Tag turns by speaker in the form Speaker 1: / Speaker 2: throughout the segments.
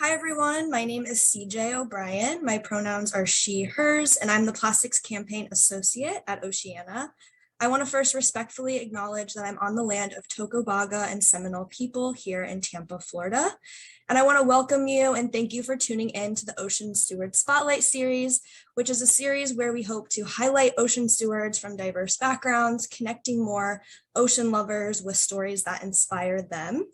Speaker 1: Hi everyone, my name is CJ O'Brien. My pronouns are she, hers, and I'm the Plastics Campaign Associate at Oceana. I want to first respectfully acknowledge that I'm on the land of Tocobaga and Seminole people here in Tampa, Florida. And I want to welcome you and thank you for tuning in to the Ocean Steward Spotlight series, which is a series where we hope to highlight ocean stewards from diverse backgrounds, connecting more ocean lovers with stories that inspire them.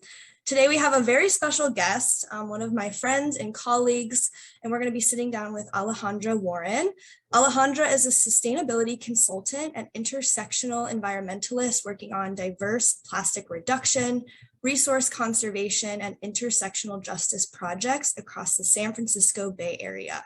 Speaker 1: Today we have a very special guest, one of my friends and colleagues, and we're going to be sitting down with Alejandra Warren. Alejandra is a sustainability consultant and intersectional environmentalist working on diverse plastic reduction, resource conservation, and intersectional justice projects across the San Francisco Bay Area.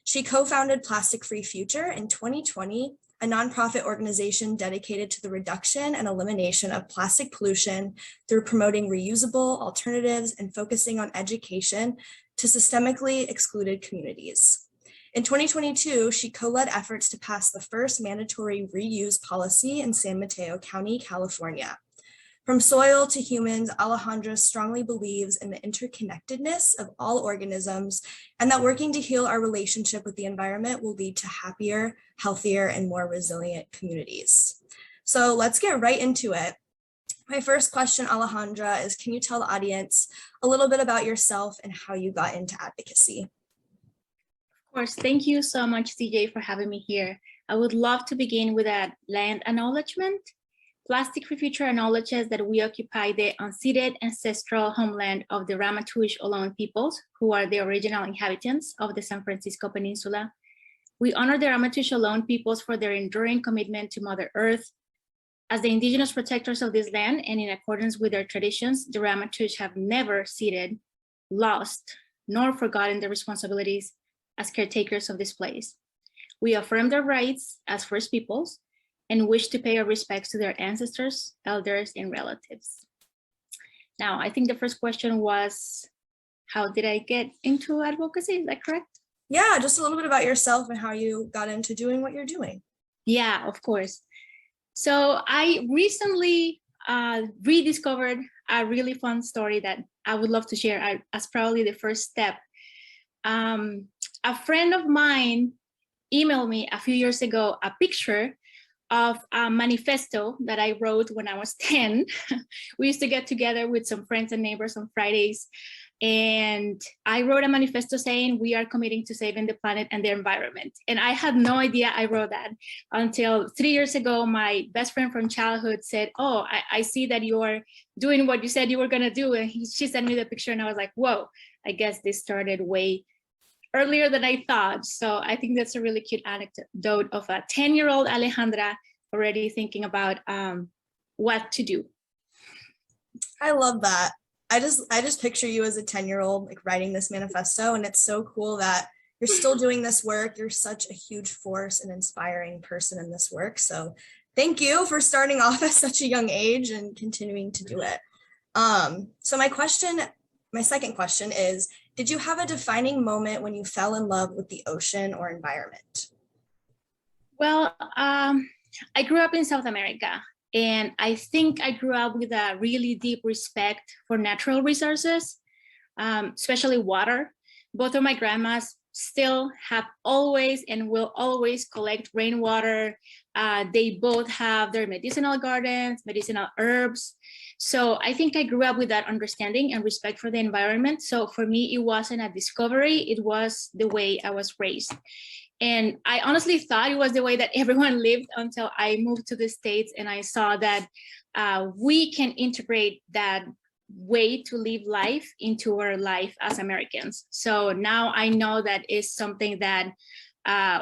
Speaker 1: She co-founded Plastic Free Future in 2020, a nonprofit organization dedicated to the reduction and elimination of plastic pollution through promoting reusable alternatives and focusing on education to systemically excluded communities. In 2022, she co-led efforts to pass the first mandatory reuse policy in San Mateo County, California. From soil to humans, Alejandra strongly believes in the interconnectedness of all organisms and that working to heal our relationship with the environment will lead to happier, healthier, and more resilient communities. So let's get right into it. My first question, Alejandra, is can you tell the audience a little bit about yourself and how you got into advocacy?
Speaker 2: Of course, thank you so much, CJ, for having me here. I would love to begin with a land acknowledgement. Plastic Free Future acknowledges that we occupy the unceded ancestral homeland of the Ramaytush Ohlone peoples, who are the original inhabitants of the San Francisco Peninsula. We honor the Ramaytush Ohlone peoples for their enduring commitment to Mother Earth. As the indigenous protectors of this land and in accordance with their traditions, the Ramaytush have never ceded, lost, nor forgotten their responsibilities as caretakers of this place. We affirm their rights as First Peoples and wish to pay our respects to their ancestors, elders, and relatives. Now, I think the first question was, how did I get into advocacy? Is that correct?
Speaker 1: Yeah, just a little bit about yourself and how you got into doing what you're doing.
Speaker 2: Yeah, of course. So I recently rediscovered a really fun story that I would love to share as probably the first step. A friend of mine emailed me a few years ago a picture of a manifesto that I wrote when I was 10. We used to get together with some friends and neighbors on Fridays. And I wrote a manifesto saying we are committing to saving the planet and the environment. And I had no idea I wrote that until 3 years ago, my best friend from childhood said, oh, I see that you're doing what you said you were gonna do. And she sent me the picture and I was like, whoa, I guess this started way earlier than I thought. So I think that's a really cute anecdote of a 10-year-old Alejandra already thinking about what to do.
Speaker 1: I love that. I just picture you as a 10-year-old like writing this manifesto, and it's so cool that you're still doing this work. You're such a huge force and inspiring person in this work. So thank you for starting off at such a young age and continuing to do it. So my second question is, did you have a defining moment when you fell in love with the ocean or environment?
Speaker 2: Well, I grew up in South America, and I think I grew up with a really deep respect for natural resources, especially water. Both of my grandmas still have always and will always collect rainwater. They both have their medicinal gardens, medicinal herbs. So I think I grew up with that understanding and respect for the environment. So for me, it wasn't a discovery, it was the way I was raised. And I honestly thought it was the way that everyone lived until I moved to the States and I saw that we can integrate that way to live life into our life as Americans. So now I know that is something that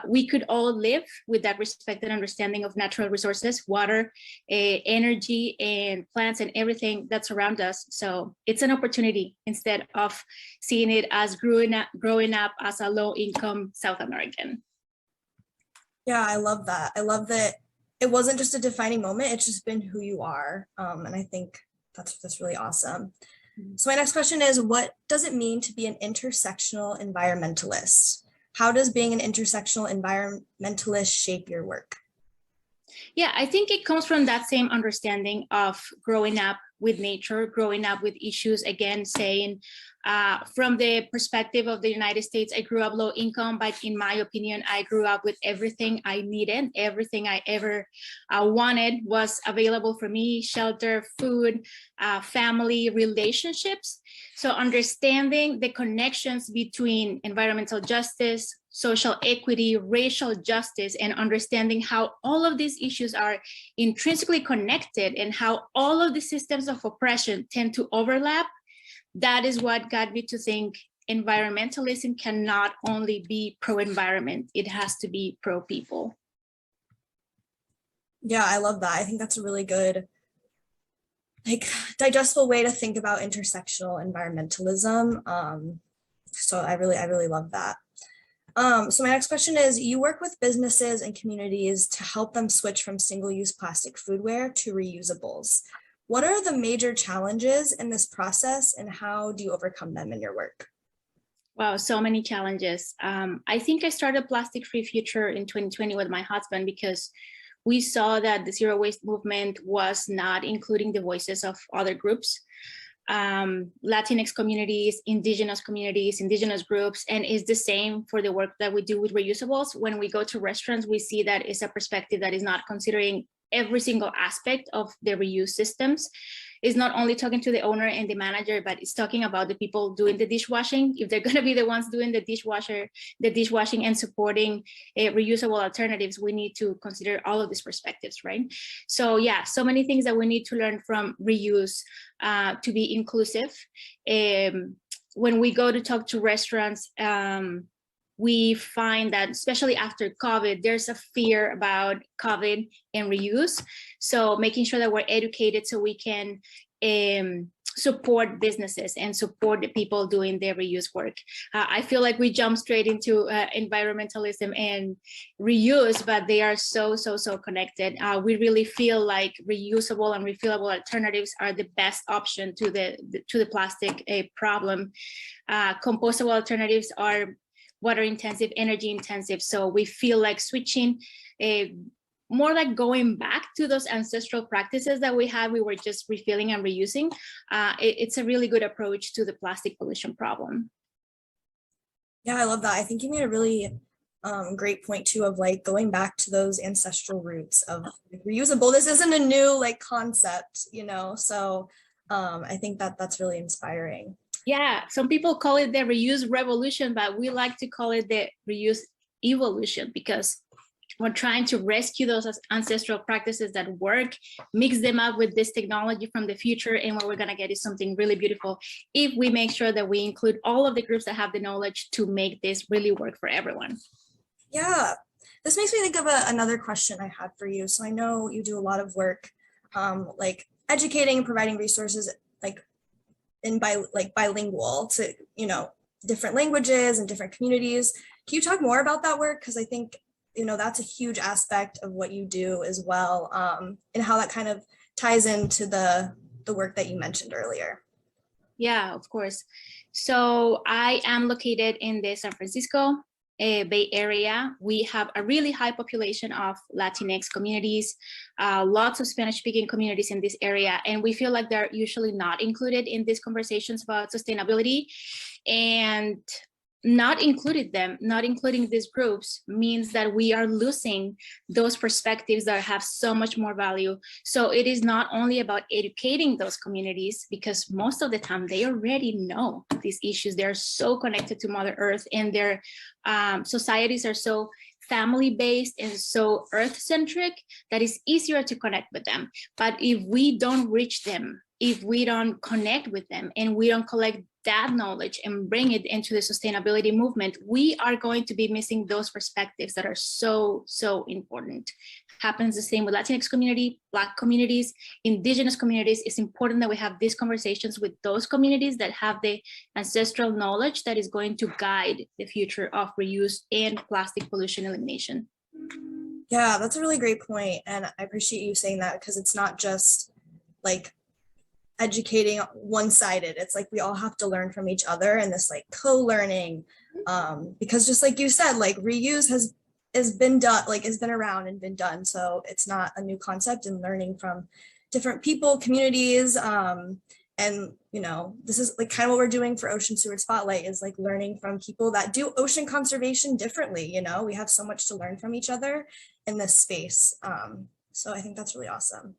Speaker 2: we could all live with, that respect and understanding of natural resources, water, energy, and plants and everything that's around us. So it's an opportunity instead of seeing it as growing up as a low-income South American.
Speaker 1: Yeah, I love that. I love that it wasn't just a defining moment, it's just been who you are. And I think that's really awesome. So my next question is, what does it mean to be an intersectional environmentalist? How does being an intersectional environmentalist shape your work?
Speaker 2: Yeah, I think it comes from that same understanding of growing up with nature, growing up with issues, again, saying from the perspective of the United States, I grew up low income, but in my opinion, I grew up with everything I needed. Everything I ever wanted was available for me: shelter, food, family, relationships. So understanding the connections between environmental justice, social equity, racial justice, and understanding how all of these issues are intrinsically connected and how all of the systems of oppression tend to overlap, that is what got me to think environmentalism cannot only be pro-environment, it has to be pro-people.
Speaker 1: Yeah, I love that. I think that's a really good, like, digestible way to think about intersectional environmentalism. So I really love that. So my next question is, you work with businesses and communities to help them switch from single-use plastic foodware to reusables. What are the major challenges in this process and how do you overcome them in your work?
Speaker 2: Wow, so many challenges. I think I started Plastic Free Future in 2020 with my husband because we saw that the zero waste movement was not including the voices of other groups, Latinx communities, indigenous groups, and it's the same for the work that we do with reusables. When we go to restaurants, we see that it's a perspective that is not considering every single aspect of the reuse systems. It's not only talking to the owner and the manager, but it's talking about the people doing the dishwashing. If they're going to be the ones doing the dishwashing and supporting reusable alternatives, we need to consider all of these perspectives, right? So yeah, so many things that we need to learn from reuse to be inclusive. When we go to talk to restaurants, we find that especially after COVID, there's a fear about COVID and reuse. So making sure that we're educated so we can support businesses and support the people doing their reuse work. I feel like we jump straight into environmentalism and reuse, but they are so connected. We really feel like reusable and refillable alternatives are the best option to the plastic problem. Compostable alternatives are water intensive, energy intensive. So we feel like switching, more like going back to those ancestral practices that we had. We were just refilling and reusing. It's a really good approach to the plastic pollution problem.
Speaker 1: Yeah, I love that. I think you made a really great point too of like going back to those ancestral roots of reusable. This isn't a new like concept, you know, so I think that that's really inspiring.
Speaker 2: Yeah, some people call it the reuse revolution, but we like to call it the reuse evolution because we're trying to rescue those ancestral practices that work, mix them up with this technology from the future, and what we're gonna get is something really beautiful if we make sure that we include all of the groups that have the knowledge to make this really work for everyone.
Speaker 1: Yeah, this makes me think of another question I had for you. So I know you do a lot of work like educating and providing resources like bilingual to, you know, different languages and different communities. Can you talk more about that work? Because I think, you know, that's a huge aspect of what you do as well, and how that kind of ties into the work that you mentioned earlier.
Speaker 2: Yeah, of course. So I am located in the San Francisco Bay Area. We have a really high population of Latinx communities, lots of Spanish-speaking communities in this area, and we feel like they're usually not included in these conversations about sustainability. And not including these groups means that we are losing those perspectives that have so much more value. So it is not only about educating those communities, because most of the time they already know these issues. They're so connected to Mother Earth, and their societies are so family-based and so earth-centric that it's easier to connect with them. But if we don't reach them, if we don't connect with them, and we don't collect that knowledge and bring it into the sustainability movement, we are going to be missing those perspectives that are so important. Happens the same with Latinx community, Black communities, indigenous communities. It's important that we have these conversations with those communities that have the ancestral knowledge that is going to guide the future of reuse and plastic pollution elimination.
Speaker 1: Yeah, that's a really great point. And I appreciate you saying that, because it's not just like educating one-sided. It's like we all have to learn from each other, and this like co-learning, because just like you said, like reuse has been done, like has been around and been done. So it's not a new concept, and learning from different people, communities, and this is like kind of what we're doing for Ocean Steward Spotlight, is like learning from people that do ocean conservation differently. We have so much to learn from each other in this space. So I think that's really awesome.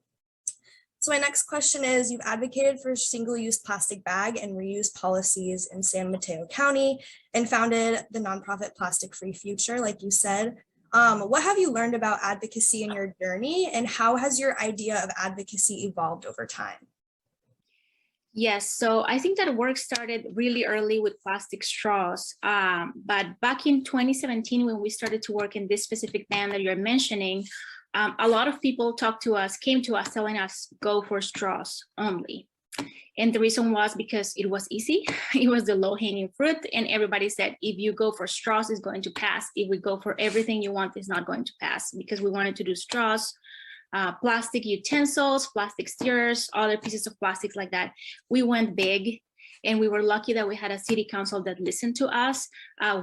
Speaker 1: So my next question is, you've advocated for single-use plastic bag and reuse policies in San Mateo County and founded the nonprofit Plastic Free Future, like you said. What have you learned about advocacy in your journey, and how has your idea of advocacy evolved over time?
Speaker 2: Yes, so I think that work started really early with plastic straws. But back in 2017, when we started to work in this specific ban that you're mentioning, a lot of people came to us telling us go for straws only. And the reason was because it was easy. It was the low hanging fruit. And everybody said, if you go for straws, it's going to pass. If we go for everything you want, it's not going to pass, because we wanted to do straws, plastic utensils, plastic stirrers, other pieces of plastics like that. We went big, and we were lucky that we had a city council that listened to us.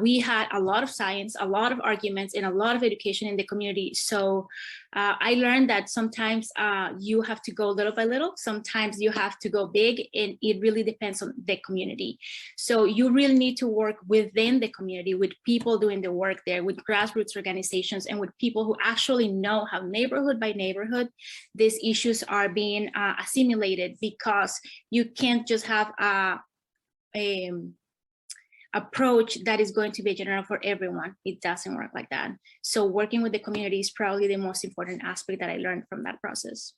Speaker 2: We had a lot of science, a lot of arguments, and a lot of education in the community. So I learned that sometimes you have to go little by little. Sometimes you have to go big, and it really depends on the community. So you really need to work within the community, with people doing the work there, with grassroots organizations, and with people who actually know how neighborhood by neighborhood these issues are being assimilated, because you can't just have a approach that is going to be general for everyone. It doesn't work like that. So working with the community is probably the most important aspect that I learned from that process.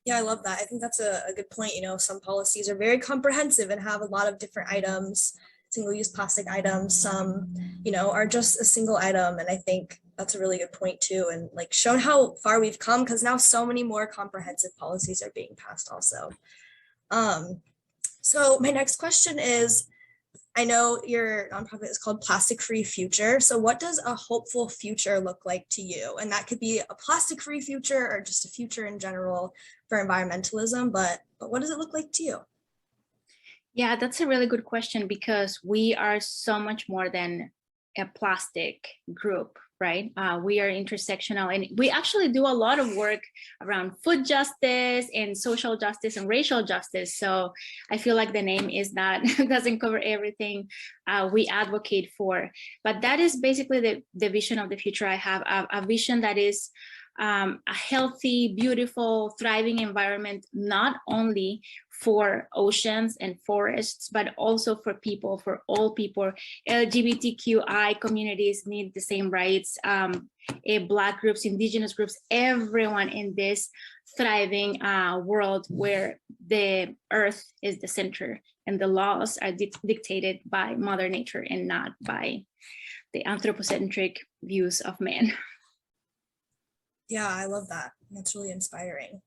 Speaker 1: Yeah, I love that. I think that's a good point. Some policies are very comprehensive and have a lot of different items, single-use plastic items. Some, are just a single item. And I think that's a really good point too. And like shown how far we've come, because now so many more comprehensive policies are being passed also. So my next question is, I know your nonprofit is called Plastic Free Future. So what does a hopeful future look like to you? And that could be a plastic free future or just a future in general for environmentalism, but what does it look like to you?
Speaker 2: Yeah, that's a really good question, because we are so much more than a plastic group, right? We are intersectional, and we actually do a lot of work around food justice and social justice and racial justice. So I feel like the name is not doesn't cover everything we advocate for, but that is basically the vision of the future I have, a vision that is a healthy, beautiful, thriving environment, not only for oceans and forests, but also for people, for all people. LGBTQI communities need the same rights, Black groups, Indigenous groups, everyone in this thriving world where the earth is the center and the laws are dictated by Mother Nature and not by the anthropocentric views of man.
Speaker 1: Yeah, I love that. That's really inspiring.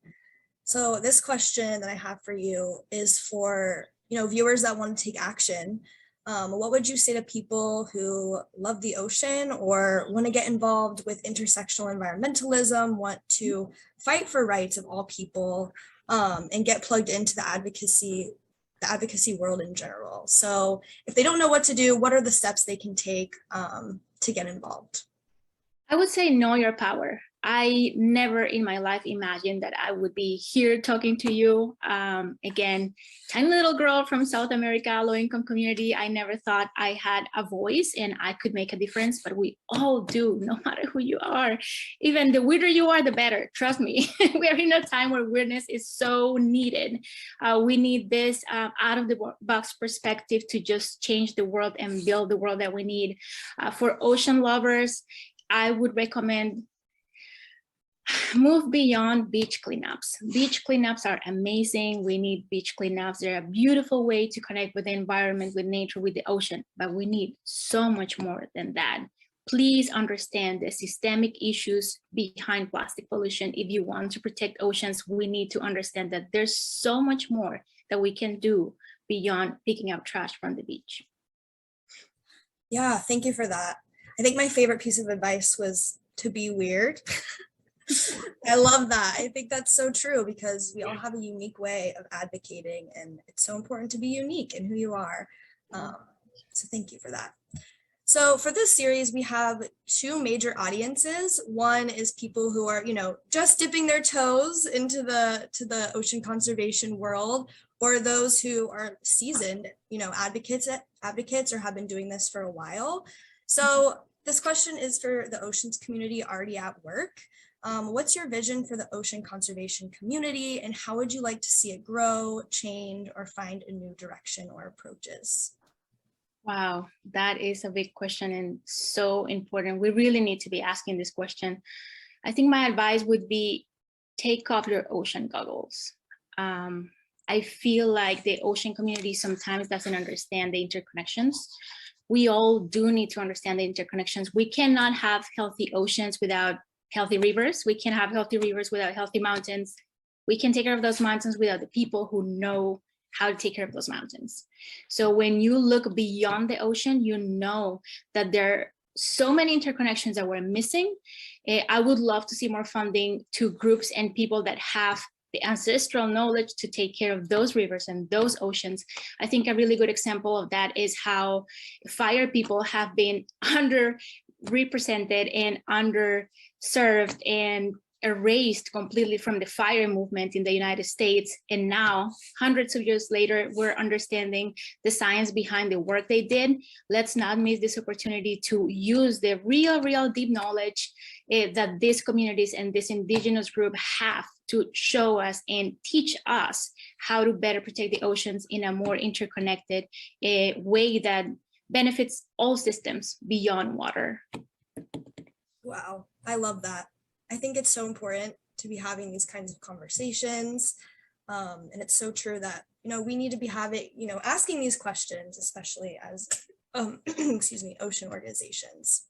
Speaker 1: So this question that I have for you is for, viewers that want to take action. What would you say to people who love the ocean or want to get involved with intersectional environmentalism, want to fight for rights of all people, and get plugged into the advocacy world in general? So if they don't know what to do, what are the steps they can take to get involved?
Speaker 2: I would say know your power. I never in my life imagined that I would be here talking to you. Again, tiny little girl from South America, low-income community. I never thought I had a voice and I could make a difference, but we all do, no matter who you are. Even the weirder you are, the better. Trust me. We are in a time where weirdness is so needed. We need this out of the box perspective to just change the world and build the world that we need. For ocean lovers, I would recommend move beyond beach cleanups. Beach cleanups are amazing. We need beach cleanups. They're a beautiful way to connect with the environment, with nature, with the ocean, but we need so much more than that. Please understand the systemic issues behind plastic pollution. If you want to protect oceans, we need to understand that there's so much more that we can do beyond picking up trash from the beach.
Speaker 1: Yeah, thank you for that. I think my favorite piece of advice was to be weird. I love that. I think that's so true, because we all have a unique way of advocating, and it's so important to be unique in who you are. So thank you for that. So for this series, we have two major audiences. One is people who are, just dipping their toes into the ocean conservation world, or those who are seasoned, advocates or have been doing this for a while. So this question is for the oceans community already at work. What's your vision for the ocean conservation community, and how would you like to see it grow, change, or find a new direction or approaches?
Speaker 2: Wow, that is a big question and so important. We really need to be asking this question. I think my advice would be take off your ocean goggles. I feel like the ocean community sometimes doesn't understand the interconnections. We all do need to understand the interconnections. We cannot have healthy oceans without healthy rivers. We can have healthy rivers without healthy mountains. We can take care of those mountains without the people who know how to take care of those mountains. So when you look beyond the ocean, you know that there are so many interconnections that we're missing. I would love to see more funding to groups and people that have the ancestral knowledge to take care of those rivers and those oceans. I think a really good example of that is how fire people have been underrepresented and underserved and erased completely from the fire movement in the United States. And now, hundreds of years later, we're understanding the science behind the work they did. Let's not miss this opportunity to use the real deep knowledge that these communities and this indigenous group have to show us and teach us how to better protect the oceans in a more interconnected way that benefits all systems beyond water.
Speaker 1: Wow, I love that. I think it's so important to be having these kinds of conversations. And it's so true that, we need to be asking these questions, especially as, ocean organizations.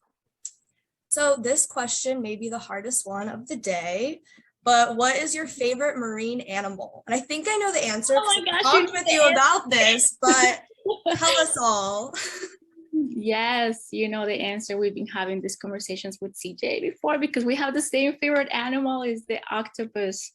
Speaker 1: So this question may be the hardest one of the day, but what is your favorite marine animal? And I think I know the answer because I talked with you about this, but tell us all.
Speaker 2: Yes, you know the answer. We've been having these conversations with CJ before because we have the same favorite animal is the octopus.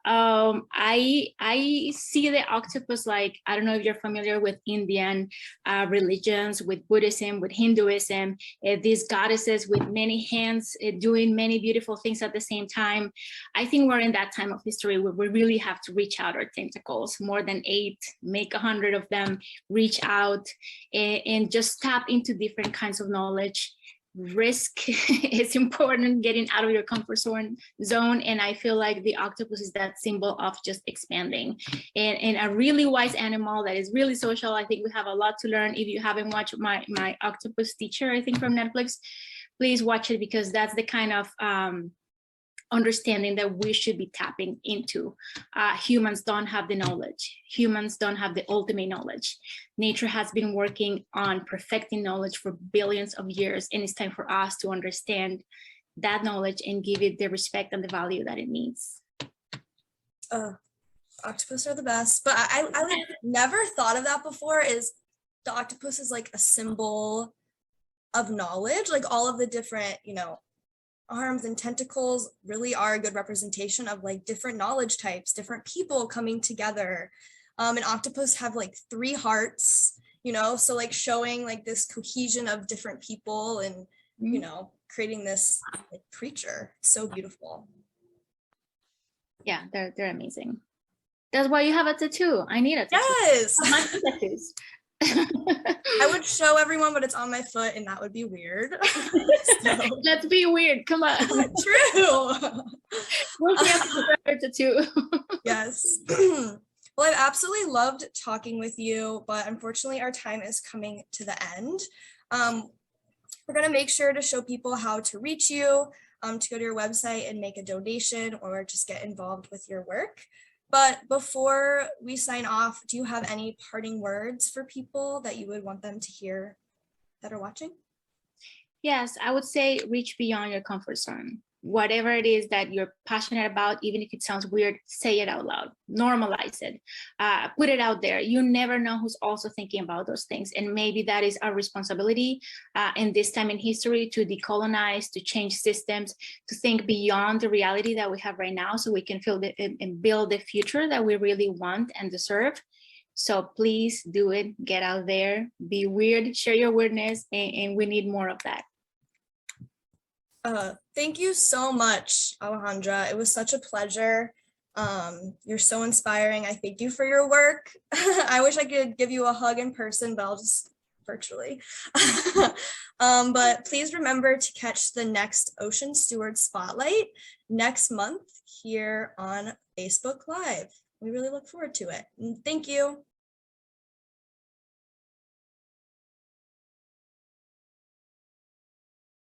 Speaker 2: I see the octopus like, I don't know if you're familiar with Indian religions, with Buddhism, with Hinduism, these goddesses with many hands doing many beautiful things at the same time. I think we're in that time of history where we really have to reach out our tentacles, more than 8, make 100 of them, reach out and just tap into different kinds of knowledge. Risk is important, getting out of your comfort zone, and I feel like the octopus is that symbol of just expanding and a really wise animal that is really social. I think we have a lot to learn. If you haven't watched my octopus teacher, I think from Netflix, please watch it because that's the kind of understanding that we should be tapping into. Humans don't have the knowledge. Humans don't have the ultimate knowledge. Nature has been working on perfecting knowledge for billions of years, and it's time for us to understand that knowledge and give it the respect and the value that it needs.
Speaker 1: Octopus are the best, but I like never thought of that before. Is the octopus is like a symbol of knowledge, like all of the different, arms and tentacles really are a good representation of like different knowledge types, different people coming together. And octopus have like 3 hearts, so like showing like this cohesion of different people and, creating this like, creature. So beautiful.
Speaker 2: Yeah, they're amazing. That's why you have a tattoo. I need a tattoo.
Speaker 1: Yes.
Speaker 2: Tattoos.
Speaker 1: I would show everyone, but it's on my foot and that would be weird. So.
Speaker 2: Let's be weird. Come on.
Speaker 1: True.
Speaker 2: We'll get a tattoo.
Speaker 1: Yes. Well, I've absolutely loved talking with you, but unfortunately our time is coming to the end. We're going to make sure to show people how to reach you, to go to your website and make a donation or just get involved with your work. But before we sign off, do you have any parting words for people that you would want them to hear that are watching?
Speaker 2: Yes, I would say reach beyond your comfort zone. Whatever it is that you're passionate about, even if it sounds weird, say it out loud, normalize it, put it out there. You never know who's also thinking about those things. And maybe that is our responsibility in this time in history to decolonize, to change systems, to think beyond the reality that we have right now so we can build the future that we really want and deserve. So please do it, get out there, be weird, share your weirdness, and we need more of that.
Speaker 1: Thank you so much, Alejandra. It was such a pleasure. You're so inspiring. I thank you for your work. I wish I could give you a hug in person, but I'll just virtually. But please remember to catch the next Ocean Steward Spotlight next month here on Facebook Live. We really look forward to it. Thank you.